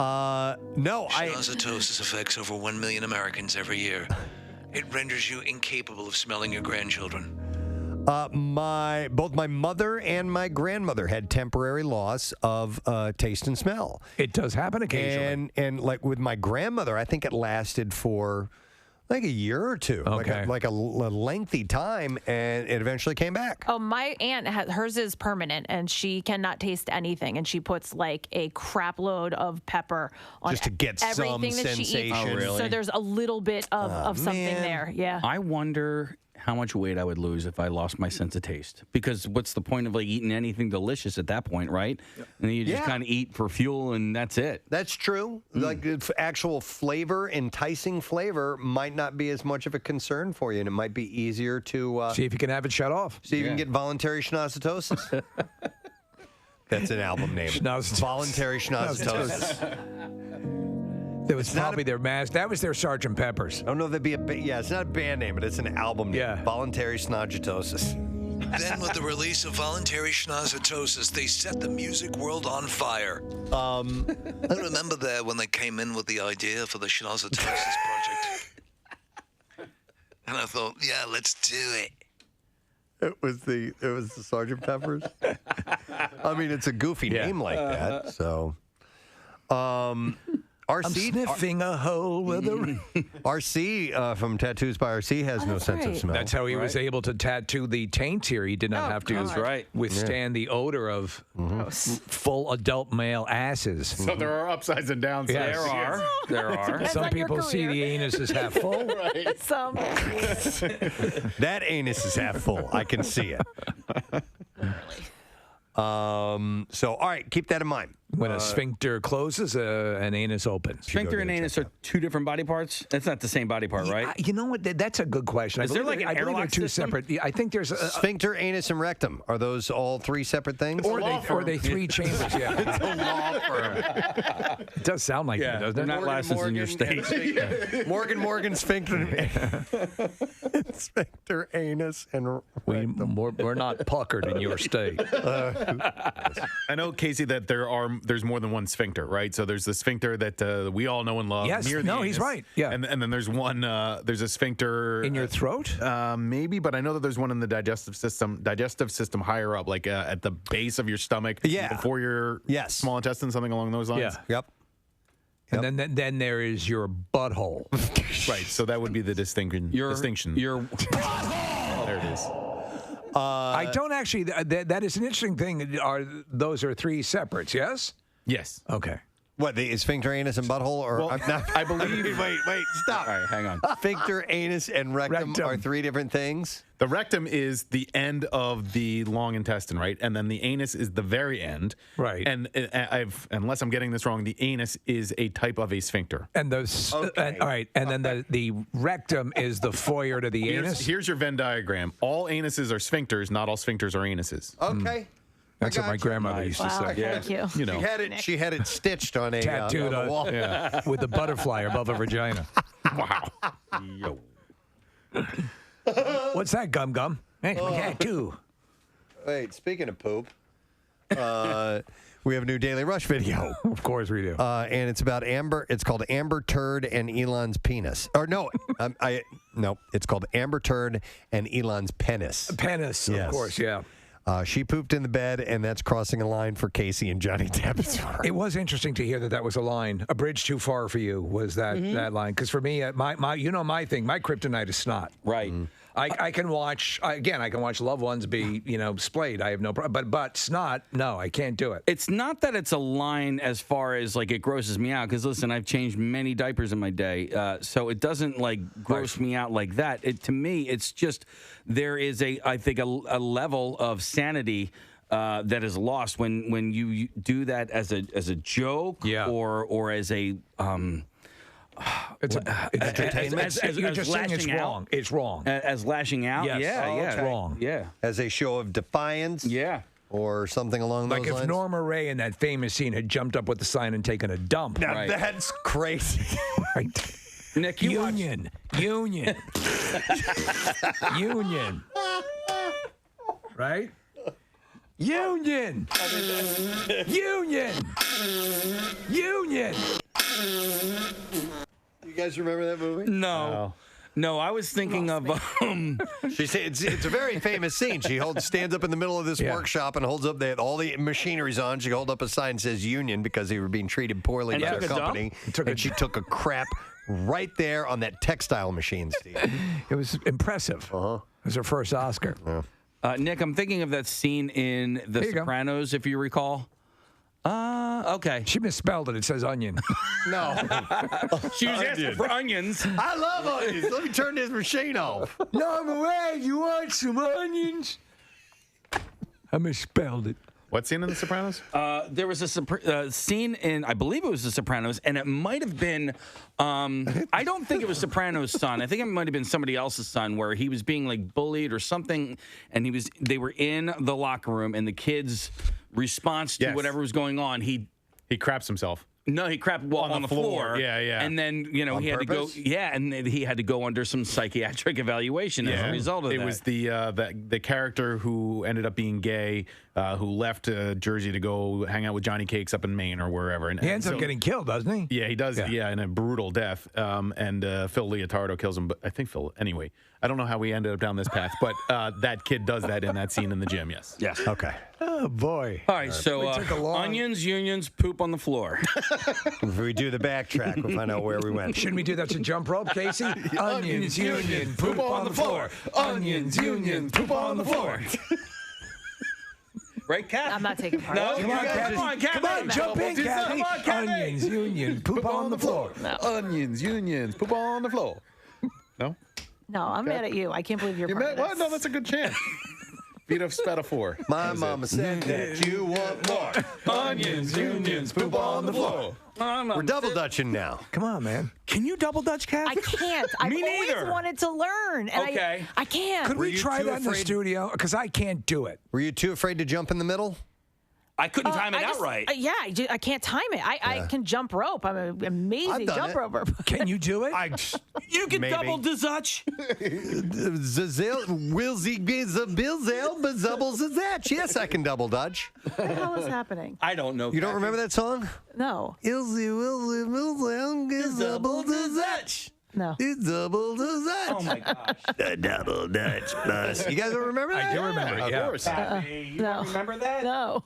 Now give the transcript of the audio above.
No, Schnozitosis affects over 1 million Americans every year. It renders you incapable of smelling your grandchildren. Both my mother and my grandmother had temporary loss of taste and smell. It does happen occasionally. And like with my grandmother, I think it lasted for like a year or two, Okay. like a lengthy time, and it eventually came back. Oh, my aunt, hers is permanent, and she cannot taste anything, and she puts like a crap load of pepper on Just to get everything some that she sensation. eats. Oh, really? So there's a little bit of something man. there. Yeah. I wonder how much weight I would lose if I lost my sense of taste. Because what's the point of like eating anything delicious at that point, right? Yep. And then you just kind of eat for fuel, and that's it. That's true. Like actual flavor, enticing flavor, might not be as much of a concern for you, and it might be easier to See if you can have it shut off. see if you can get voluntary schnozitosis. That's an album name. Schnozitosis. Voluntary schnozitosis. That was probably their mask. That was their Sgt. Pepper's. I don't know if that'd be it's not a band name, but it's an album name. Yeah. Voluntary schnozitosis. Then, with the release of Voluntary Schnozitosis, they set the music world on fire. I remember there when they came in with the idea for the Schnozitosis project. And I thought, yeah, let's do it. It was the Sgt. Pepper's. I mean, it's a goofy name like that. So, RC, I'm sniffing a hole with a... RC from Tattoos by RC has no sense of smell. That's how he was able to tattoo the taint here. He did not have to withstand the odor of full adult male asses. So there are upsides and downsides. Yes. There are. That's Some not your people see career. the anus as half full. Some. That anus is half full. I can see it. So, all right, keep that in mind. When a sphincter closes, an anus opens. Sphincter and anus are two different body parts? That's not the same body part, right? You know what? That's a good question. Is there like an I believe they're airlock two system? separate. I think there's a... Sphincter, anus, and rectum. Are those all three separate things? Or they three chambers, yeah. It's a law firm. It does sound like that, doesn't they're it? not licensed in your state. Morgan, sphincter, sphincter, anus, and rectum. We're not puckered in your state. I know, Casey, that there's more than one sphincter, right? So there's the sphincter that we all know and love. Yes, near the no, he's anus. right. Yeah. And then there's one, there's a sphincter. In your throat? Maybe, but I know that there's one in the digestive system higher up, like at the base of your stomach. Yeah. Before your small intestine, something along those lines. Yeah. Yep. And then there is your butthole. Right. So that would be the distinction. Your There it is. I don't actually. That is an interesting thing. Those are three separates? Yes. Yes. Okay. What, the sphincter, anus, and butthole? Or Well, I believe. wait, stop. All right, hang on. Sphincter, anus, and rectum are three different things? The rectum is the end of the long intestine, right? And then the anus is the very end. Right. And unless I'm getting this wrong, the anus is a type of a sphincter. And those. All right. And then the rectum is the foyer to the anus. Here's your Venn diagram. All anuses are sphincters. Not all sphincters are anuses. Okay. That's what my grandmother used to Wow, say. thank you. You know. She had it stitched on a Tattooed on the wall. with the butterfly above her vagina. Wow. Yo. What's that, Gum Gum? Hey, my tattoo. Wait, speaking of poop, we have a new Daily Rush video. Of course we do. And it's about Amber. It's called Amber Turd and Elon's penis. Or no, no, it's called Amber Turd and Elon's penis. Penis, Yes. of course, yeah. She pooped in the bed, and that's crossing a line for Casey and Johnny Depp. It was interesting to hear that was a line. A bridge too far for you was that line. Because for me, my thing, my kryptonite is snot. Right. I can watch, again, I can watch loved ones be, splayed. I have no problem. But snot, no, I can't do it. It's not that it's a line as far as, like, it grosses me out. Because, listen, I've changed many diapers in my day. So it doesn't, like, gross me out like that. To me, it's just there is, I think, a level of sanity that is lost when you do that as a joke or as a... It's entertainment. You're just saying it's wrong. It's wrong. As lashing out? Yes. Yeah. It's wrong. Yeah. As a show of defiance? Yeah. Or something along those lines? Like if Norma Ray in that famous scene had jumped up with the sign and taken a dump. Now that's crazy. Right. Nick, you Union. Union. Right? Union. Union. Union. You guys remember that movie? No. No, I was thinking of. She said it's a very famous scene. She stands up in the middle of this workshop and holds up all the machinery's on. She holds up a sign that says Union because they were being treated poorly by their company. And she took a crap right there on that textile machine, Steve. It was impressive. It was her first Oscar. Nick, I'm thinking of that scene in The Sopranos, if you recall. Okay. She misspelled it. It says onion. No. She was asking for onions. I love onions. Let me turn this machine off. No, Ray, you want some onions? I misspelled it. What scene in The Sopranos? There was a scene in, I believe it was The Sopranos, and it might have been, I don't think it was Soprano's son. I think it might have been somebody else's son, where he was being like bullied or something, and they were in the locker room, and the kid's response to whatever was going on, he craps himself. No, he crapped on the floor. Yeah. And then, he had to go. Yeah, and then he had to go under some psychiatric evaluation as a result of that. It was the character who ended up being gay, who left Jersey to go hang out with Johnny Cakes up in Maine or wherever. And he ends up getting killed, doesn't he? Yeah, he does. Yeah, in a brutal death. And Phil Leotardo kills him. But I think Phil. Anyway, I don't know how we ended up down this path, but that kid does that in that scene in the gym. Yes. Yes. Okay. Oh boy. All right. So onions, unions, poop on the floor. If we do the backtrack, we'll find out where we went. Shouldn't we do that to jump rope, Casey? Onions, union, poop on the floor. Onions, union, poop on the floor. Right, Kat? I'm not taking part. No, Come on, jump in, Kathy. Onions, union, poop on the floor. No. Onions, unions, poop on the floor. No? No, I'm mad at you. I can't believe you're part of this. What? No, that's a good chant. Beat of Spatafor. My mama said that you want more. Onions, unions, poop on the floor. We're double dutching now. Come on, man. Can you double Dutch, Kat? I can't. I've always wanted to learn. And Okay. I can't. Could we you try too that in the afraid- studio? Because I can't do it. Were you too afraid to jump in the middle? I couldn't time it I out just- right. I can't time it. I can jump rope. I'm an amazing done jump it. roper. Can you do it? You can Maybe. double Dutch. Yes, I can double dutch. What the hell is happening? I don't know. You don't remember that song? No. Double dutch. No. Double dutch. Oh my gosh. The double dutch bus. You guys don't remember that? I do remember it, Of yeah. course. You No. don't remember that? No.